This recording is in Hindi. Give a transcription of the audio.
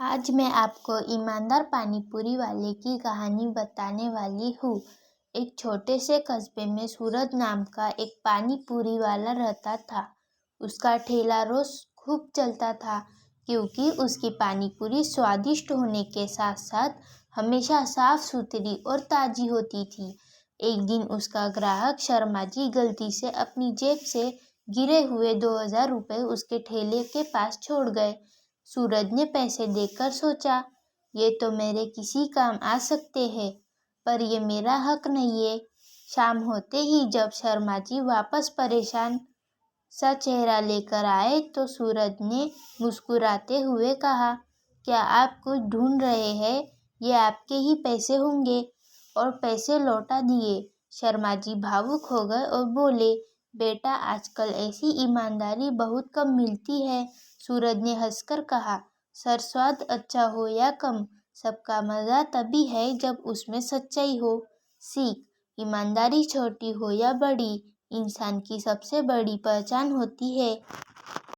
आज मैं आपको ईमानदार पानी पूरी वाले की कहानी बताने वाली हूँ। एक छोटे से कस्बे में सूरज नाम का एक पानी पूरी वाला रहता था। उसका ठेला रोज खूब चलता था क्योंकि उसकी पानी पूरी स्वादिष्ट होने के साथ साथ हमेशा साफ सुथरी और ताज़ी होती थी। एक दिन उसका ग्राहक शर्मा जी गलती से अपनी जेब से गिरे हुए 2000 रुपये उसके ठेले के पास छोड़ गए। सूरज ने पैसे देखकर सोचा, ये तो मेरे किसी काम आ सकते हैं, पर ये मेरा हक नहीं है। शाम होते ही जब शर्मा जी वापस परेशान सा चेहरा लेकर आए तो सूरज ने मुस्कुराते हुए कहा, क्या आप कुछ ढूंढ रहे हैं? ये आपके ही पैसे होंगे। और पैसे लौटा दिए। शर्मा जी भावुक हो गए और बोले, बेटा आजकल ऐसी ईमानदारी बहुत कम मिलती है। सूरज ने हंसकर कहा, सर स्वाद अच्छा हो या कम, सबका मज़ा तभी है जब उसमें सच्चाई हो। सीख, ईमानदारी छोटी हो या बड़ी, इंसान की सबसे बड़ी पहचान होती है।